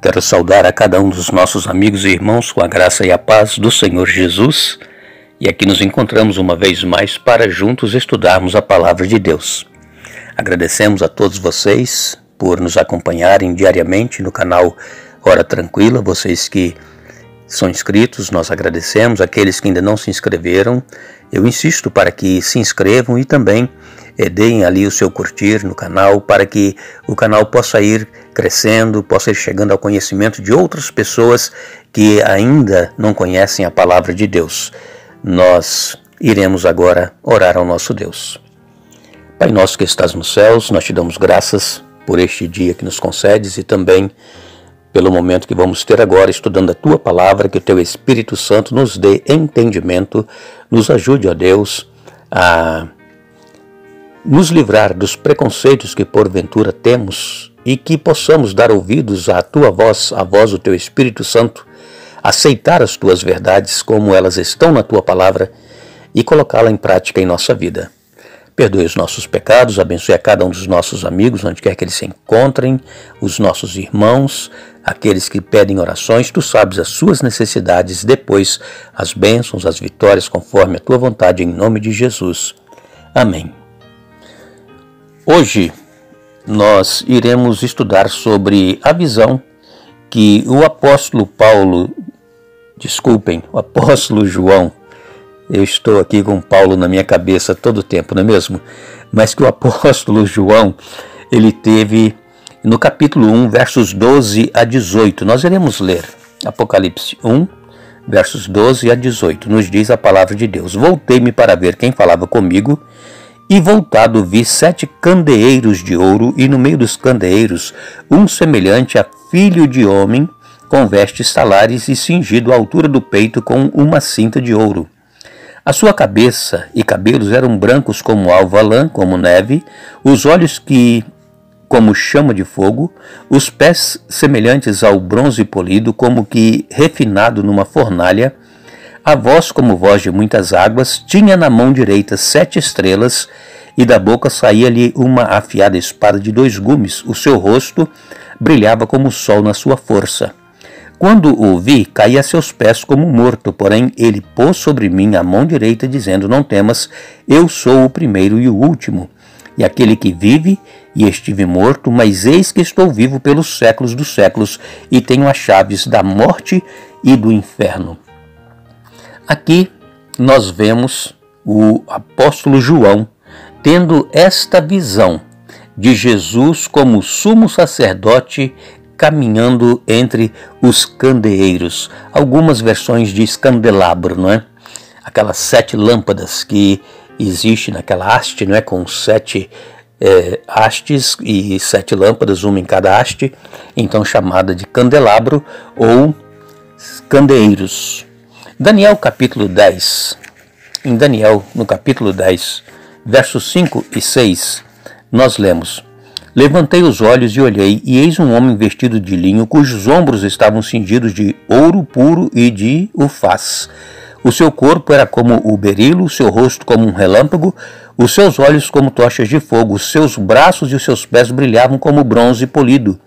Quero saudar a cada um dos nossos amigos e irmãos com a graça e a paz do Senhor Jesus. E aqui nos encontramos uma vez mais para juntos estudarmos a Palavra de Deus. Agradecemos a todos vocês por nos acompanharem diariamente no canal Hora Tranquila. Vocês que são inscritos, nós agradecemos. Aqueles que ainda não se inscreveram, eu insisto para que se inscrevam e também deem ali o seu curtir no canal, para que o canal possa ir crescendo, possa ir chegando ao conhecimento de outras pessoas que ainda não conhecem a Palavra de Deus. Nós iremos agora orar ao nosso Deus. Pai nosso que estás nos céus, nós te damos graças por este dia que nos concedes e também pelo momento que vamos ter agora estudando a Tua Palavra, que o Teu Espírito Santo nos dê entendimento, nos ajude, ó Deus, a nos livrar dos preconceitos que porventura temos e que possamos dar ouvidos à Tua voz, à voz do Teu Espírito Santo, aceitar as Tuas verdades como elas estão na Tua Palavra e colocá-la em prática em nossa vida. Perdoe os nossos pecados, abençoe a cada um dos nossos amigos, onde quer que eles se encontrem, os nossos irmãos, aqueles que pedem orações, Tu sabes as suas necessidades, depois as bênçãos, as vitórias, conforme a Tua vontade, em nome de Jesus. Amém. Hoje nós iremos estudar sobre a visão que o apóstolo João, eu estou aqui com Paulo na minha cabeça todo o tempo, não é mesmo? Mas que o apóstolo João, ele teve no capítulo 1, versos 12 a 18. Nós iremos ler Apocalipse 1, versos 12 a 18. Nos diz a palavra de Deus: Voltei-me para ver quem falava comigo, e voltado vi 7 candeeiros de ouro, e no meio dos candeeiros um semelhante a filho de homem, com vestes talares e cingido à altura do peito com uma cinta de ouro. A sua cabeça e cabelos eram brancos como alva lã, como neve, os olhos como chama de fogo, os pés semelhantes ao bronze polido, como que refinado numa fornalha, a voz como voz de muitas águas, tinha na mão direita 7 estrelas, e da boca saía-lhe uma afiada espada de 2 gumes. O seu rosto brilhava como o sol na sua força. Quando o vi, caí a seus pés como morto, porém ele pôs sobre mim a mão direita, dizendo: Não temas, eu sou o primeiro e o último, e aquele que vive, e estive morto, mas eis que estou vivo pelos séculos dos séculos, e tenho as chaves da morte e do inferno. Aqui nós vemos o apóstolo João tendo esta visão de Jesus como sumo sacerdote caminhando entre os candeeiros. Algumas versões diz candelabro, não é? Aquelas 7 lâmpadas que existe naquela haste, não é? Com 7 hastes e 7 lâmpadas, uma em cada haste, então chamada de candelabro ou candeeiros. Daniel capítulo 10, em Daniel no capítulo 10, versos 5 e 6, nós lemos: Levantei os olhos e olhei, e eis um homem vestido de linho, cujos ombros estavam cingidos de ouro puro e de ufaz. O seu corpo era como o berilo, o seu rosto como um relâmpago, os seus olhos como tochas de fogo, os seus braços e os seus pés brilhavam como bronze polido,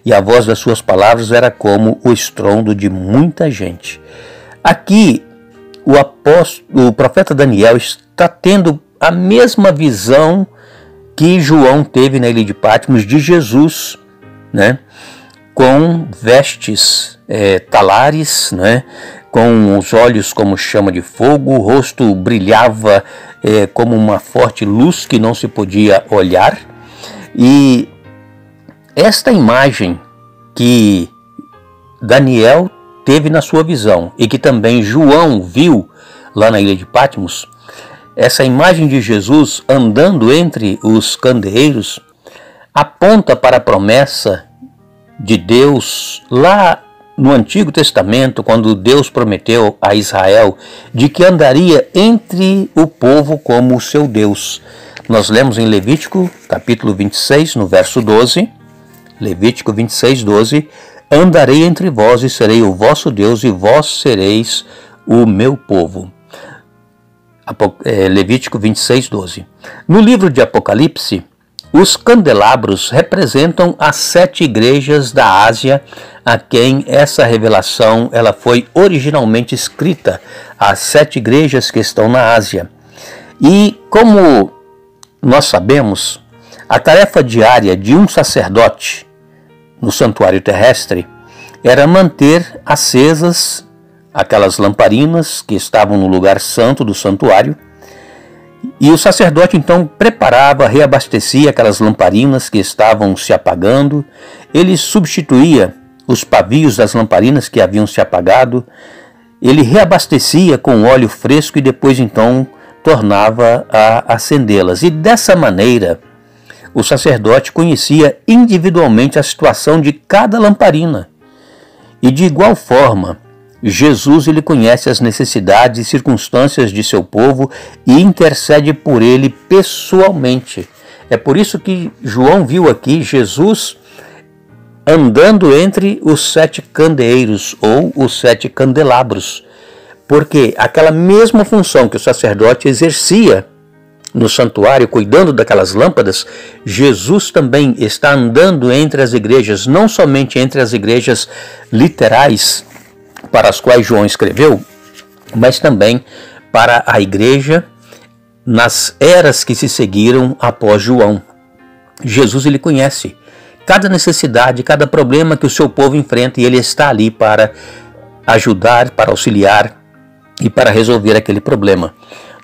e a voz das suas palavras era como o estrondo de muita gente. Aqui, o profeta Daniel está tendo a mesma visão que João teve na ilha de Patmos de Jesus, né? Com vestes talares, né? Com os olhos como chama de fogo, o rosto brilhava como uma forte luz que não se podia olhar. E esta imagem que Daniel teve na sua visão e que também João viu lá na ilha de Patmos, essa imagem de Jesus andando entre os candeeiros aponta para a promessa de Deus lá no Antigo Testamento, quando Deus prometeu a Israel de que andaria entre o povo como o seu Deus. Nós lemos em Levítico capítulo 26, no verso 12, Levítico 26, 12, Andarei entre vós e serei o vosso Deus, e vós sereis o meu povo. Levítico 26, 12. No livro de Apocalipse, Os candelabros representam as 7 igrejas da Ásia, a quem essa revelação ela foi originalmente escrita, as 7 igrejas que estão na Ásia. E como nós sabemos, a tarefa diária de um sacerdote no santuário terrestre era manter acesas aquelas lamparinas que estavam no lugar santo do santuário, e o sacerdote então preparava, reabastecia aquelas lamparinas que estavam se apagando, ele substituía os pavios das lamparinas que haviam se apagado, ele reabastecia com óleo fresco e depois então tornava a acendê-las. E dessa maneira, o sacerdote conhecia individualmente a situação de cada lamparina. E de igual forma, Jesus ele conhece as necessidades e circunstâncias de seu povo e intercede por ele pessoalmente. É por isso que João viu aqui Jesus andando entre os 7 candeeiros ou os 7 candelabros, porque aquela mesma função que o sacerdote exercia no santuário, cuidando daquelas lâmpadas, Jesus também está andando entre as igrejas, não somente entre as igrejas literais para as quais João escreveu, mas também para a igreja nas eras que se seguiram após João. Jesus ele conhece cada necessidade, cada problema que o seu povo enfrenta e ele está ali para ajudar, para auxiliar e para resolver aquele problema.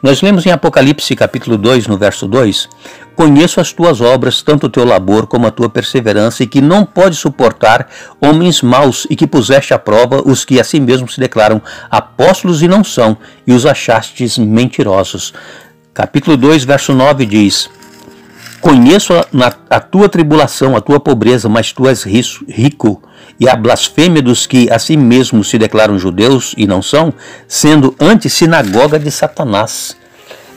Nós lemos em Apocalipse capítulo 2, no verso 2, conheço as tuas obras, tanto o teu labor como a tua perseverança, e que não pode suportar homens maus, e que puseste à prova os que a si mesmos se declaram apóstolos e não são, e os achastes mentirosos. Capítulo 2, verso 9 diz, conheço a tua tribulação, a tua pobreza, mas tu és rico, e a blasfêmia dos que a si mesmos se declaram judeus e não são, sendo antes sinagoga de Satanás.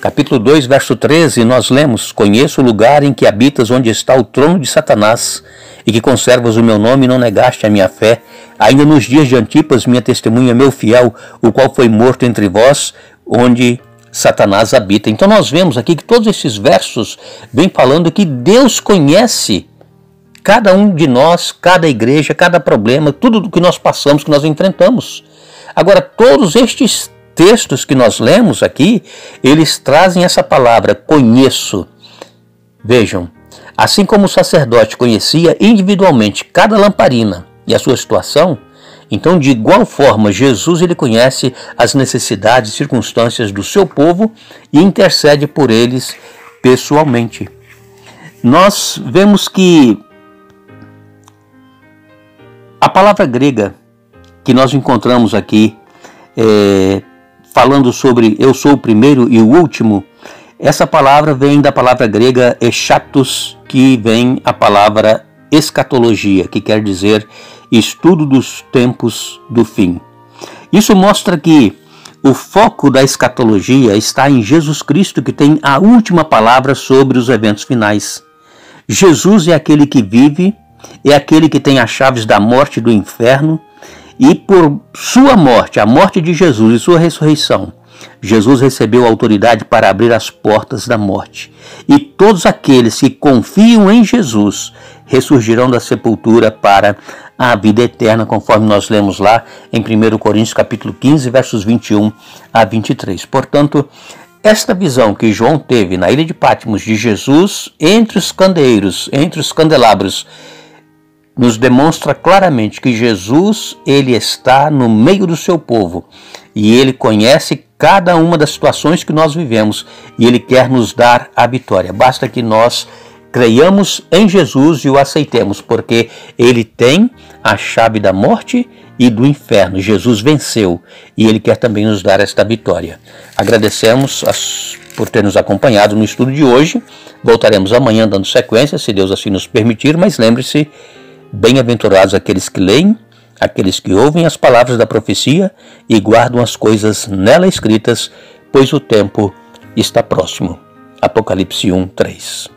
Capítulo 2, verso 13, nós lemos, conheço o lugar em que habitas, onde está o trono de Satanás, e que conservas o meu nome e não negaste a minha fé, ainda nos dias de Antipas, minha testemunha, meu fiel, o qual foi morto entre vós, onde Satanás habita. Então nós vemos aqui que todos esses versos vêm falando que Deus conhece cada um de nós, cada igreja, cada problema, tudo do que nós passamos, que nós enfrentamos. Agora, todos estes textos que nós lemos aqui, eles trazem essa palavra, conheço. Vejam, assim como o sacerdote conhecia individualmente cada lamparina e a sua situação, então de igual forma Jesus ele conhece as necessidades e circunstâncias do seu povo e intercede por eles pessoalmente. Nós vemos que a palavra grega que nós encontramos aqui, falando sobre eu sou o primeiro e o último, essa palavra vem da palavra grega eschatos, que vem a palavra escatologia, que quer dizer estudo dos tempos do fim. Isso mostra que o foco da escatologia está em Jesus Cristo, que tem a última palavra sobre os eventos finais. Jesus é aquele que vive, é aquele que tem as chaves da morte e do inferno, e por sua morte, a morte de Jesus e sua ressurreição, Jesus recebeu a autoridade para abrir as portas da morte. E todos aqueles que confiam em Jesus ressurgirão da sepultura para a vida eterna, conforme nós lemos lá em 1 Coríntios capítulo 15, versos 21 a 23. Portanto, esta visão que João teve na ilha de Patmos de Jesus entre os candeeiros, entre os candelabros, nos demonstra claramente que Jesus ele está no meio do seu povo e ele conhece cada uma das situações que nós vivemos e ele quer nos dar a vitória. Basta que nós creiamos em Jesus e o aceitemos, porque ele tem a chave da morte e do inferno. Jesus venceu e ele quer também nos dar esta vitória. Agradecemos por ter nos acompanhado no estudo de hoje. Voltaremos amanhã dando sequência, se Deus assim nos permitir, mas lembre-se, bem-aventurados aqueles que leem, aqueles que ouvem as palavras da profecia e guardam as coisas nela escritas, pois o tempo está próximo. Apocalipse 1:3.